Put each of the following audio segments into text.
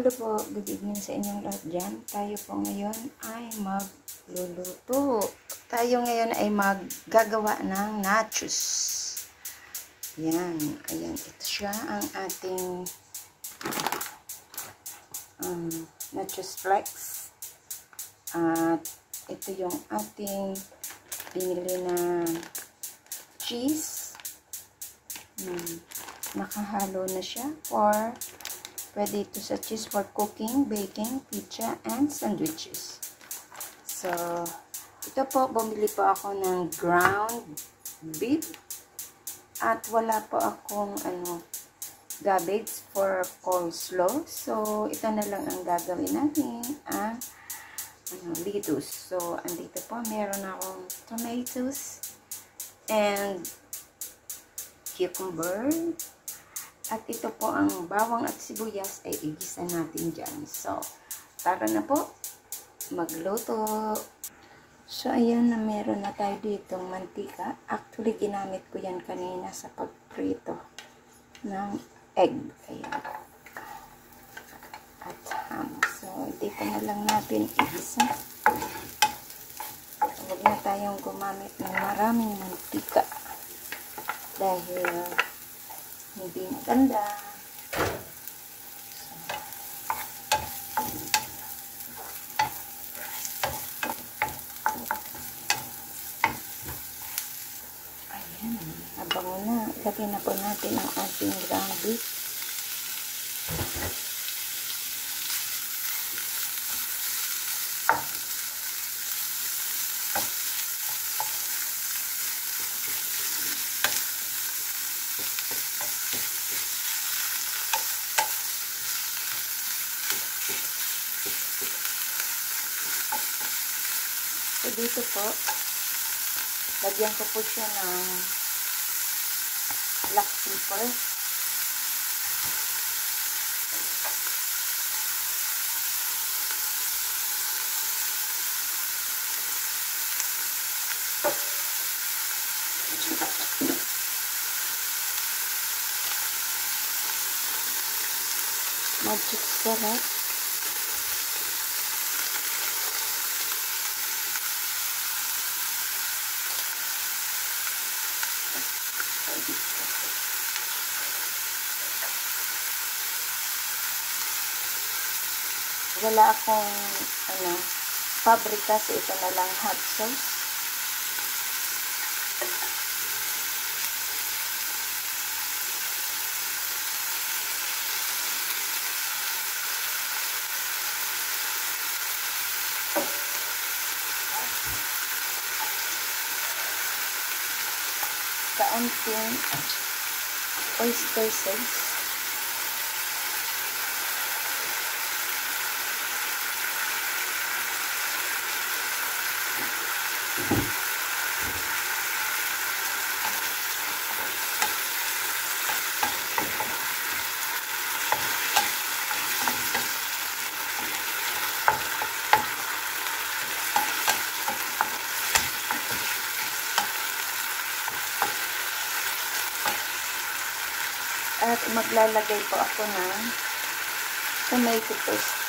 Hello po, good evening sa inyong lahat dyan. Tayo po ngayon ay magluluto. Tayo ngayon ay maggagawa ng nachos. Yan, ayan, ito siya ang ating nachos flakes. At ito yung ating binili na cheese. Nakahalo na siya pwede ito sa cheese for cooking, baking, pizza, and sandwiches. So, ito po, bumili po ako ng ground beef. At wala po akong cabbage for coleslaw. So, ito na lang ang gagawin natin, ang lettuce. So, andito po, meron akong tomatoes and cucumber. At ito po ang bawang at sibuyas ay igisa natin dyan. So, tara na po magluto. So, ayan na meron na tayo ditong mantika. Actually, ginamit ko yan kanina sa pagprito ng egg. Ayan. At ham. So, dito na lang natin igisa. Huwag na tayong gumamit ng maraming mantika. Dahil hindi maganda. Ayan, nabango na. Lagyan na po natin ang ating ground beef. So, dito po, lagyan ko po siya ng black pepper. Magic syrup. Wala akong paprika, so ito na lang hot sauce. Kaunting oyster sauce. At maglalagay po ako ng tomato paste.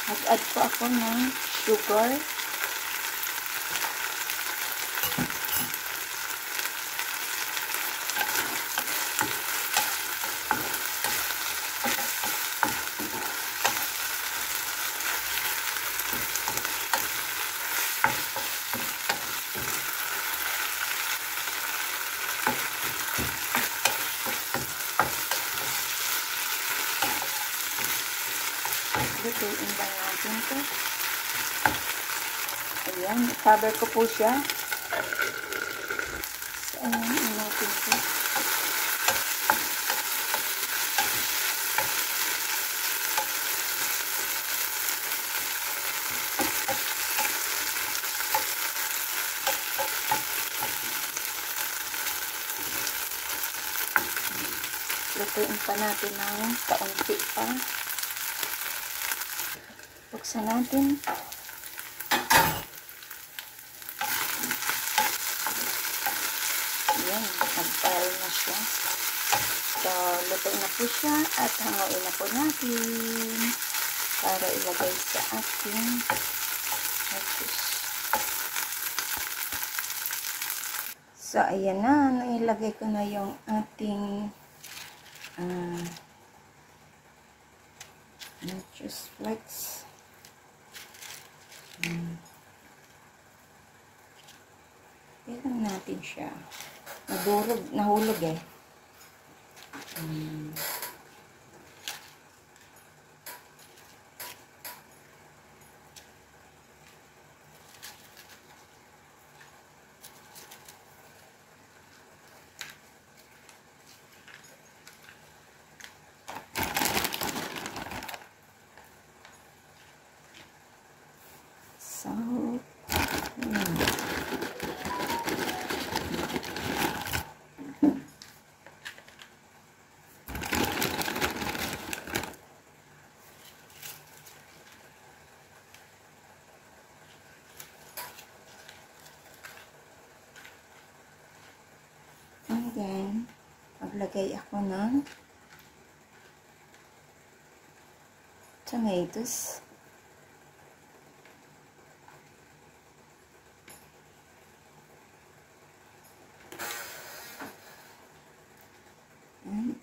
Mag-add po ako ng sugar. Lutuin lang natin ito. Ayan, cover ko po siya. So, ayan, natin ito. Lutuin pa natin ng kaunti pa. Buksan natin. Ayan, nag-oil na siya. So, luto na po siya at hanguin na po natin para ilagay sa ating lettuce. So, ayan na. Nailagay ko na yung ating lettuce flakes. Ilang natin siya. Nahulog eh. So, and then, maglagay ako ng tomatoes. And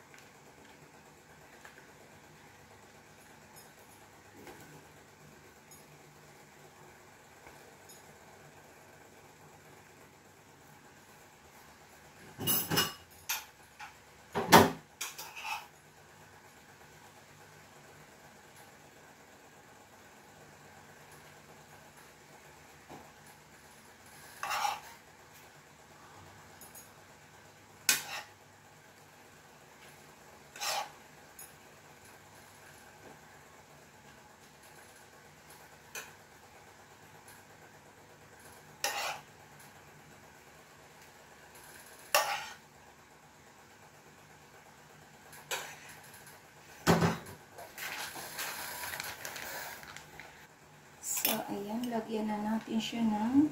so, ayan, lagyan na natin siya ng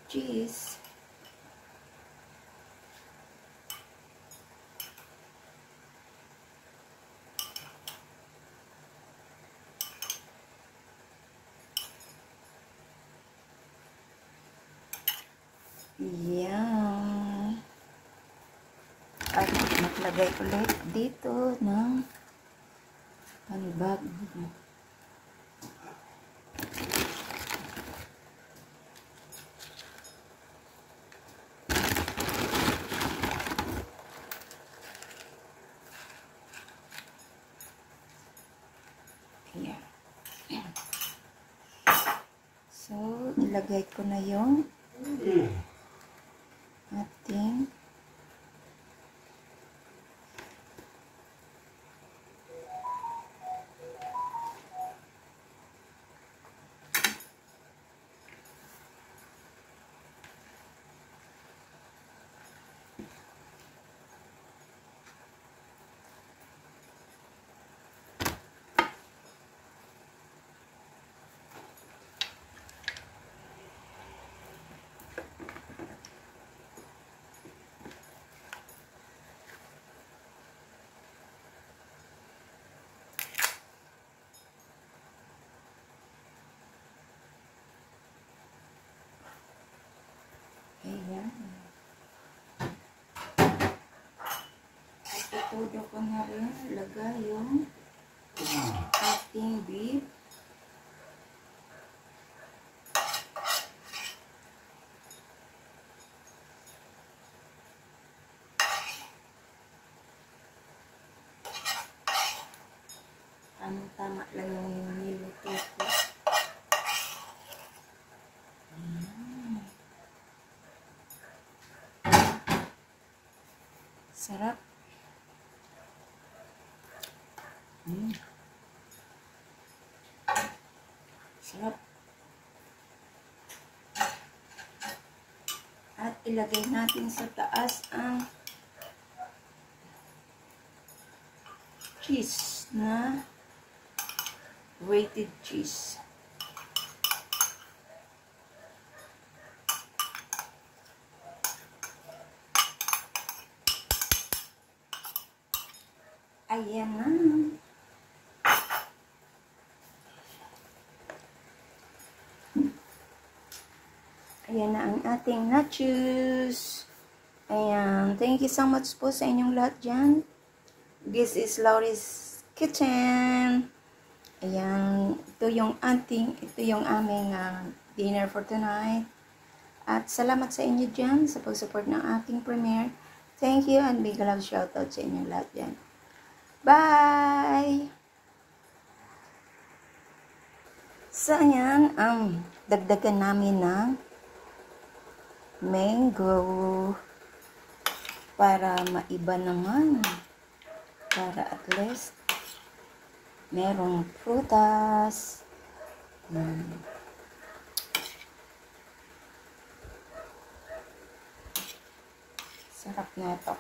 cheese. Ayan. At maglagay ulit dito ng panibag. Ayan. So, ilagay ko na yung ating ayan. At itudo ko na rin lagay yung ating beef. Tamang-tama lang yung niluto ko. Sarap. Sarap. At ilagay natin sa taas ang cheese na grated cheese. Ayan na. Ayan na ang ating nachos. Ayan. Thank you so much po sa inyong lahat dyan. This is Laurie's Kitchen. Ayan. Ito yung aming dinner for tonight. At salamat sa inyo dyan sa pag-support ng aking premiere. Thank you and big love shoutout sa inyong lahat dyan. Bye! So, ayan, dagdagan namin ng mango para maiba naman. Para at least merong prutas. Sarap na ito.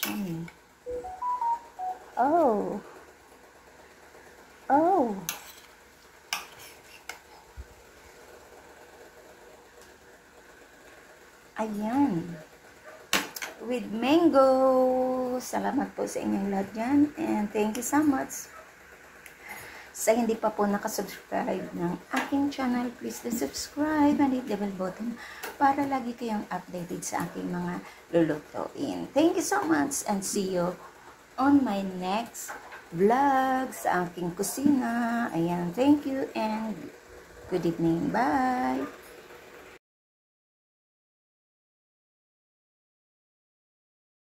Yummy. Oh. Oh. Ayan. With mango. Salamat po sa inyong lahat dyan. And thank you so much. Sa hindi pa po nakasubscribe ng aking channel, please do subscribe and hit the bell button para lagi kayong updated sa aking mga lulutuin. Thank you so much and see you on my next vlog sa aking kusina. Ayan, thank you and good evening. Bye!